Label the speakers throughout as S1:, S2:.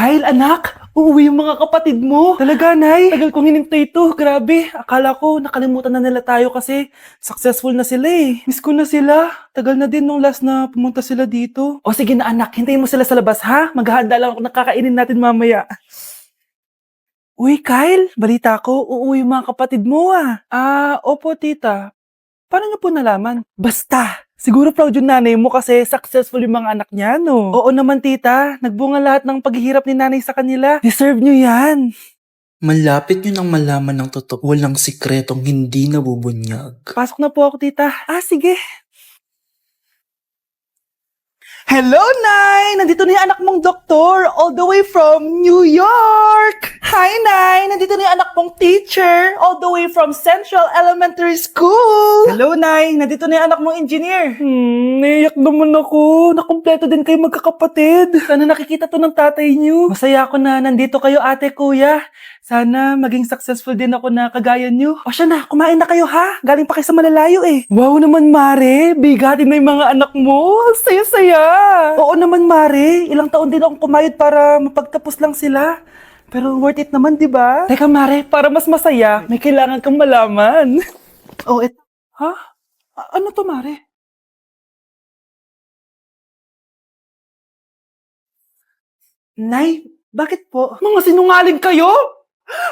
S1: Kyle, anak, uuwi yung mga kapatid mo. Talaga, Nay? Tagal kong hinintay ito. Grabe, akala ko nakalimutan na nila tayo kasi successful na sila eh. Miss ko na sila. Tagal na din nung last na pumunta sila dito. O sige na anak, hintayin mo sila sa labas ha. Maghahanda lang ako ng kakainin natin mamaya. Uy, Kyle, balita ko, uuwi yung mga kapatid mo ah. Opo tita. Paano niyo po nalaman? Basta! Siguro proud yung nanay mo kasi successful yung mga anak niya, no? Oo naman, tita. Nagbunga lahat ng paghihirap ni nanay sa kanila. Deserve niyo yan.
S2: Malapit nyo nang malaman ng totoo. Walang sikretong hindi nabubunyag.
S1: Pasok na po ako, tita. Sige. Hello, Nay! Nandito na yung anak mong doktor all the way from New York! Hi, Nay! Nandito na yung anak mong teacher all the way from Central Elementary School! Hello, Nay! Nandito na yung anak mong engineer! Naiyak naman ako. Nakumpleto din kayo magkakapatid. Sana nakikita to ng tatay niyo. Masaya ako na nandito kayo, ate, kuya. Sana maging successful din ako na kagaya niyo. O siya na, kumain na kayo ha. Galing pa kayo sa malalayo eh. Wow naman, Mare. Bigatin na yung mga anak mo. Saya-saya. Oo naman, Mare. Ilang taon din akong kumayod para mapagtapos lang sila. Pero worth it naman, di ba? Teka, Mare, para mas masaya, may kailangan kang malaman. Ha? Ano to, Mare? Nay, bakit po? Mga sinungaling kayo?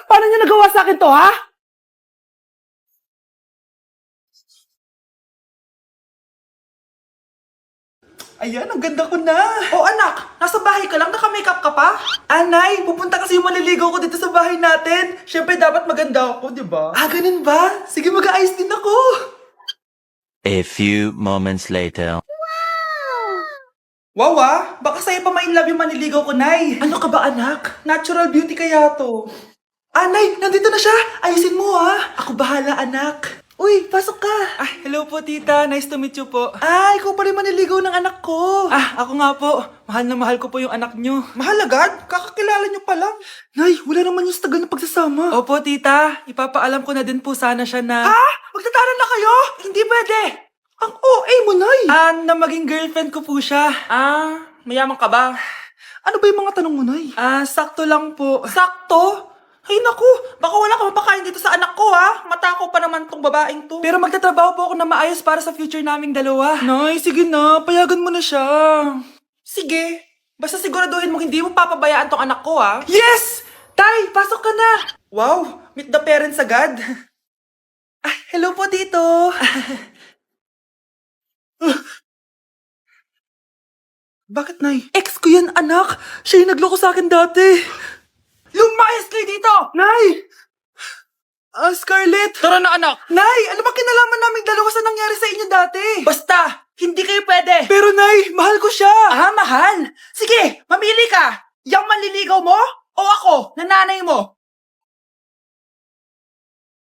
S1: Paano niyo nagawa sa akin to, ha? Ayan, ang ganda ko na. Oh, anak, nasa bahay ka lang, naka-makeup ka pa? Anay, pupunta kasi yung maliligaw ko dito sa bahay natin. Siyempre, dapat maganda ako, di ba? Ganun ba? Sige, mag-aayos din ako.
S3: A few moments later.
S1: Wow, baka sa'yo pa ma-inlove yung maniligaw ko, Nay. Ano ka ba, anak? Natural beauty kaya to. Nay, nandito na siya. Ayusin mo, ha? Ako bahala, anak. Uy, pasok ka. Hello po, tita. Nice to meet you po. Ikaw pa rin maniligaw ng anak ko. Ako nga po. Mahal na mahal ko po yung anak nyo. Mahal agad? Kakakilala nyo pa lang. Nay, wala naman yung tagal na pagsasama. Opo, tita. Ipapaalam ko na din po sana siya na... Magtataran na kayo? Hindi pwede. Ang OA mo, Nay. Na maging girlfriend ko po siya. Mayaman ka ba? Ano ba yung mga tanong mo, Nay? Sakto lang po. Sakto? Ay naku, baka wala ka mapakain dito sa anak ko ha. Matakaw pa naman tong babaeng to. Pero magtatrabaho po ako na maayos para sa future naming dalawa. Nay, sige na. Payagan mo na siya. Sige. Basta siguraduhin mo hindi mo papabayaan tong anak ko ha. Yes! Tay, pasok ka na. Wow, meet the parents agad. Hello po, tito. Bakit, Nay? Ex ko yan, anak. Siya yung nagloko sa akin dati. Lumayas kayo dito! Nay! Scarlett!
S2: Tara na anak!
S1: Nay! Ano ba kinalaman namin dalawa sa nangyari sa inyo dati? Basta! Hindi kayo pwede! Pero Nay, mahal ko siya! Mahal? Sige, mamili ka! Yang manliligaw mo? O ako, nanay mo?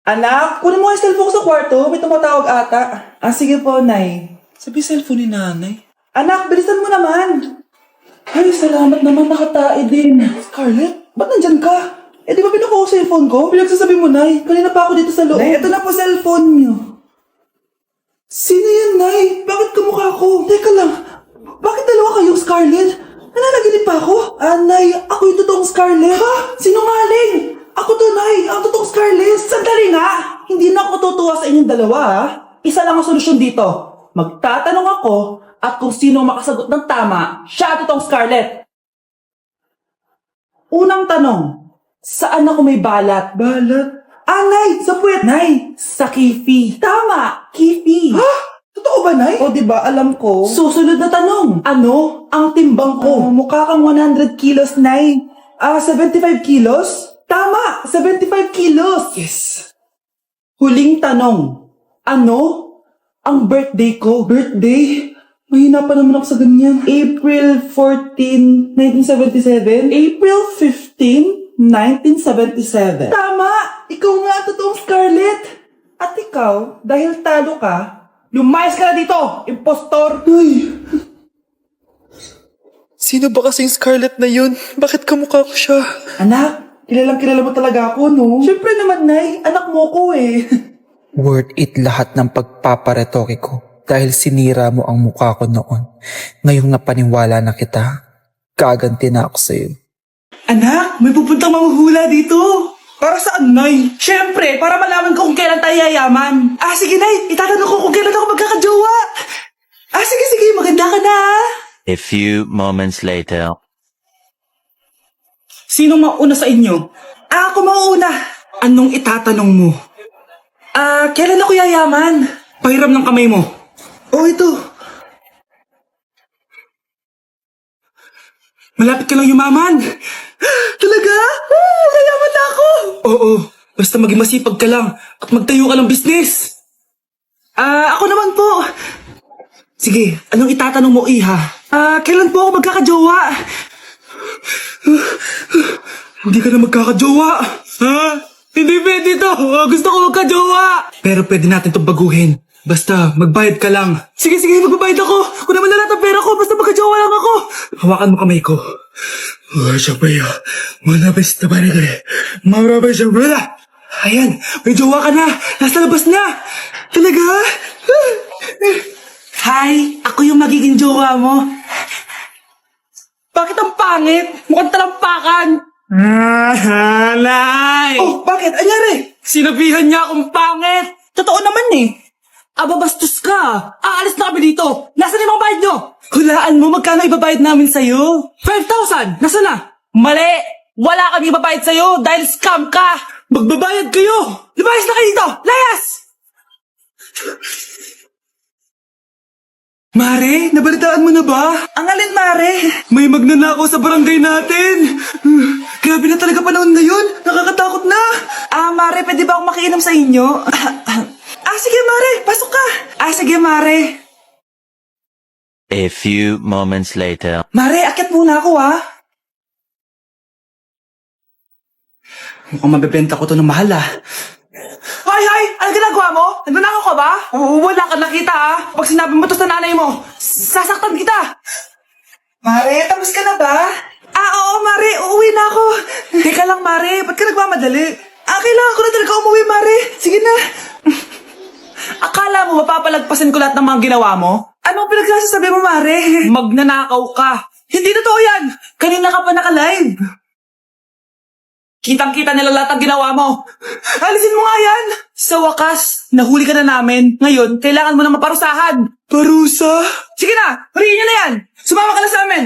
S1: Anak, kunin mo ang cellphone ko sa kwarto. May tumatawag ata. Sige po, Nay.
S2: Sabi cellphone ni nanay.
S1: Anak, bilisan mo naman! Ay, salamat naman, nakatae din. Scarlett, ba't nandyan ka? Di ba pinukuha ko sa cellphone ko? Pinagsasabi mo, Nay. Kanina pa ako dito sa loob. Nay, ito na po cellphone niyo. Sino yan, Nay? Bakit kamukha ko? Teka lang, bakit dalawa kayong Scarlett? Nananaginip pa ako? Nay, ako yung totoong Scarlett. Ha? Sinungaling! Ako to, Nay. Ang totoong Scarlett. Sandali nga! Hindi na ako tutuwa sa inyong dalawa, ha? Isa lang ang solusyon dito. Magtatanong ako at kung sino makasagot ng tama, siya totoong Scarlett. Unang tanong, saan ako may balat? Balat? Nay, sa puwet. Nay, sa kifi. Tama, kifi. Ha? Totoo ba, Nay? O, diba, alam ko. Susunod na tanong. Ano ang timbang ko? Mukha kang 100 kilos, Nay. 75 kilos? Tama, 75 kilos. Yes. Huling tanong. Ano ang birthday ko? Birthday? Mahina pa naman ako sa ganyan. April 14, 1977? April 15, 1977. Tama! Ikaw nga, totoong Scarlett! At ikaw, dahil talo ka, lumayas ka na dito, impostor! Ay!
S2: Sino ba kasing Scarlett na yun? Bakit kamukha ko siya?
S1: Anak, kilala mo talaga ako, no? Siyempre naman, Nay. Anak mo ko eh.
S2: Worth it lahat ng pagpaparetoke ko dahil sinira mo ang mukha ko noon. Ngayong napaniwala na kita, gaganti na ako sa'yo.
S1: Anak, may pupuntang manghuhula dito. Para saan, Nay? Siyempre, para malaman ko kung kailan tayo yayaman. Sige, Nay. Itatanong ko kung kailan ako magkakajowa. Sige. Maganda ka na, ah.
S3: A few moments later.
S1: Sino mauna sa inyo? Ako mauuna. Anong itatanong mo? Kailan ako yayaman? Pahiram ng kamay mo. Ito. Malapit ka lang yumaman. Talaga? Yayaman na ako. Oo, basta maging masipag ka lang at magtayo ka ng business. Ako naman po. Sige, anong itatanong mo, Iha? Kailan po ako magkakajowa? Hindi ka na magkakajowa. Hindi pwede to. Gusto ko magkajowa. Pero pwede natin itong baguhin. Basta, magbayad ka lang. Sige, magbabayad ako. Kung naman na lahat ang pera ko, basta magkajowa lang ako. Hawakan mo kamay ko. Ayan, may jowa ka na. Nasa labas na. Talaga? Hi, ako yung magiging jowa mo. Bakit ang pangit? Mukhang talampakan. Nay! Bakit? Anyari? Sinabihan niya akong pangit. Totoo naman eh. Bastos ka. Aalis na kami dito. Nasaan yung mga bayad nyo? Hulaan mo, magkano ibabayad namin sa'yo? 5,000! Nasaan na? Mali! Wala kami ibabayad sa'yo dahil scam ka! Magbabayad kayo! Lumayas na kayo dito! Layas! Mare, nabalitaan mo na ba? Ang alin, Mare? May magnanakaw sa barangay natin. Grabe na talaga panahon ngayon. Nakakatakot na. Mare, pwede ba akong makiinom sa inyo? Sige, Mare. Pasok ka. Sige, Mare.
S3: A few moments later.
S1: Mare, akyat muna ako, Mukhang mabibenta ko to ng mahal, Hay! Ano ginagawa mo? Nagnanakaw ka ba? Wala ka nakita, Pag sinabi mo to sa nanay mo, sasaktan kita. Mare, tapos ka na ba? Oo, Mare. Uuwi na ako. Teka lang, Mare. Ba't ka nagmamadali? Kailangan ko na talaga umuwi, Mare. Sige na. Akala mo mapapalagpasin ko lahat ng mga ginawa mo? Anong pinagsasasabi mo, Mare? Magnanakaw ka. Hindi totoo yan. Kanina ka pa naka-live. Kitang-kita nila lahat ang ginawa mo. Alisin mo nga yan. Sa wakas, nahuli ka na namin. Ngayon, kailangan mo na maparusahan. Parusa? Sige na, huriin niyo na yan. Sumama ka na sa amin.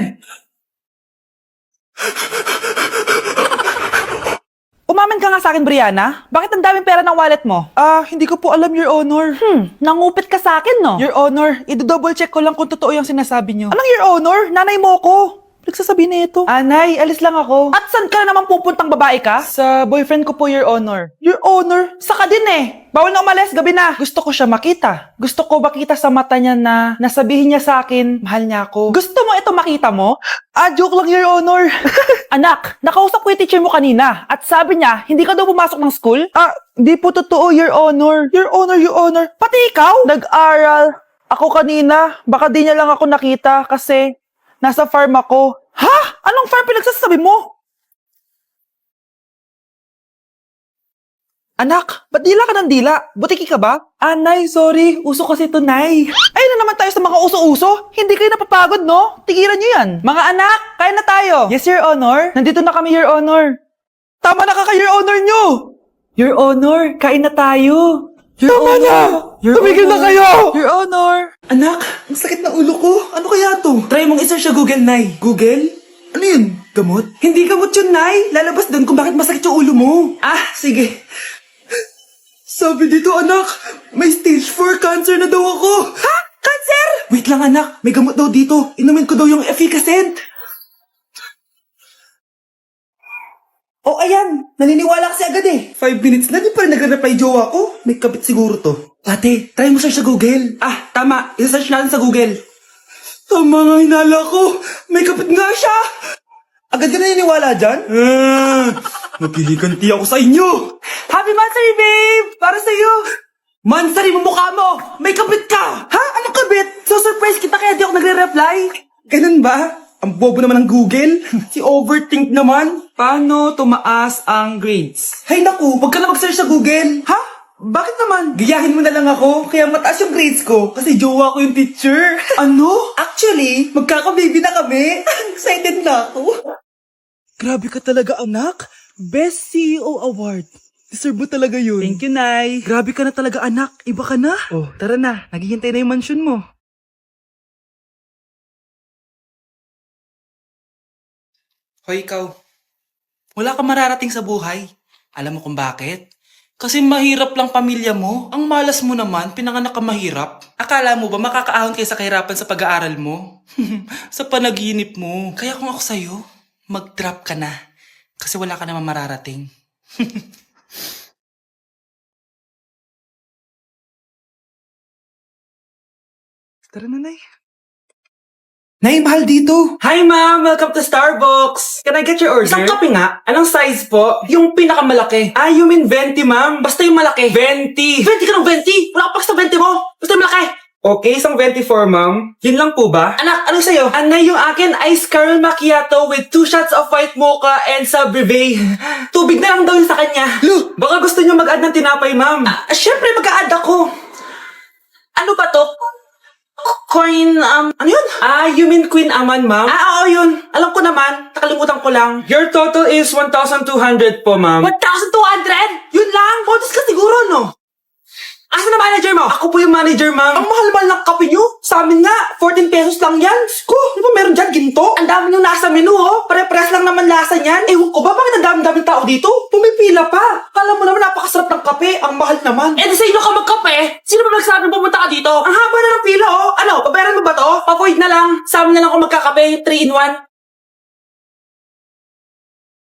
S1: Umamin ka nga sa akin, Brianna. Bakit ang daming pera ng wallet mo? Hindi ko po alam, Your Honor. Nangupit ka sa akin, no? Your Honor, i-double check ko lang kung totoo yung sinasabi niyo. Anong Your Honor? Nanay mo ko. Nagsasabi na ito. Nay, alis lang ako. At saan ka na naman pupuntang babae ka? Sa boyfriend ko po, Your Honor. Your Honor? Saka din Bawal na umalis, gabi na. Gusto ko siya makita. Gusto ko makita sa mata niya na nasabihin niya sa akin, mahal niya ako. Gusto mo ito makita mo? Joke lang, Your Honor. Anak, nakausap ko yung teacher mo kanina at sabi niya, hindi ka daw pumasok ng school? Di po totoo, Your Honor. Your Honor. Pati ikaw? Nag-aral. Ako kanina, baka di niya lang ako nakita kasi nasa farm ako. Ha? Anong farm pinagsasabi mo? Anak, ba't dila ka ng dila? Butiki ka ba? Nay, sorry. Uso kasi ito, Nay. Ay na naman tayo sa mga uso-uso. Hindi kayo napapagod, no? Tigilan nyo yan. Mga anak, kain na tayo. Yes, Your Honor. Nandito na kami, Your Honor. Tama na ka, Your Honor nyo. Your Honor, kain na tayo. Tama na! Tumigil na kayo! Your Honor! Anak, ang sakit na ulo ko. Ano kaya to? Try mong isearch sa Google, Nay. Google? Ano yun? Gamot? Hindi gamot yun, Nay. Lalabas doon kung bakit masakit yung ulo mo. Sige. Sabi dito, anak, may stage 4 cancer na daw ako. Ha? Cancer? Wait lang, anak. May gamot daw dito. Inumin ko daw yung Efficacent. Ayan. Naniniwala kasi agad 5 minutes na, di pa rin nagre-reply jowa ko. May kabit siguro to. Ate, try mo search sa Google. Tama. I-search natin sa Google. Tama nga hinala ko. May kabit nga siya. Agad ka naniniwala dyan? Magkiliganti ako sa inyo. Happy Mansari, babe! Para sa'yo. Mansari mo mukha mo. May kabit ka. Ha? Anong kabit? So surprise kita kaya di ako nagre-reply. Ganun ba? Ang bobo naman ng Google. Si Overthink naman. Paano tumaas ang grades? Hay naku, wag ka na mag-search sa Google. Ha? Bakit naman? Gayahin mo na lang ako, kaya mataas yung grades ko. Kasi jowa ko yung teacher. Ano? Actually, magkaka-baby na kami. Excited na ako. Grabe ka talaga, anak. Best CEO Award. Deserve mo talaga yun. Thank you, Nay. Grabe ka na talaga, anak. Iba ka na. Oh, tara na. Naghihintay na yung mansion mo. Hoy, ikaw. Wala kang mararating sa buhay. Alam mo kung bakit? Kasi mahirap lang pamilya mo. Ang malas mo naman, pinanganak ka mahirap. Akala mo ba makakaahon kayo sa kahirapan sa pag-aaral mo? Sa panaginip mo. Kaya kung ako sa'yo, mag-drop ka na. Kasi wala ka naman mararating. Tara na, Nay. Nay, mahal dito. Hi, ma'am. Welcome to Starbucks. Can I get your order? Isang kape nga. Anong size po? Yung pinakamalaki. Ah, you mean 20, ma'am? Basta yung malaki. 20. 20 ka ng 20? Wala ka pa sa 20 mo. Basta yung malaki. Okay, isang 24, ma'am. Yun lang po ba? Anak, ano sa'yo? Anay, yung akin, ice caramel macchiato with 2 shots of white mocha and sa brevet. Tubig na lang daw yun sa kanya. Lu, baka gusto niyo mag-add ng tinapay, ma'am. Syempre, mag-a-add ako. Ano ba to? Queen, ano yun? Ah, you mean Queen Aman, ma'am? Ah, oo, yun. Alam ko naman. Nakalimutan ko lang. Your total is 1,200 po, ma'am. 1,200? Yun lang? Bonus ka siguro, no? Asa na manager mo? Ako po yung manager, ma'am. Ang mahal-mahal ng kape nyo. Sa amin nga, 14 pesos lang yan. Ko, di ba meron dyan ginto? Ang dami yung nasa menu, oh. Pare-pares lang naman lasa niyan. Ewan ko ba, bakit ang dami-daming tao dito? Pumipila pa. Kala mo naman napakasarap ng kape. Ang mahal naman. Eh, di sa inyo ka magkape? Sino ba nagsabi pumunta ka dito? Ang haba na ng pila, oh. Ano, babayaran mo ba to? Pa-void na lang. Sa amin na lang ako magkakape, 3-in-1.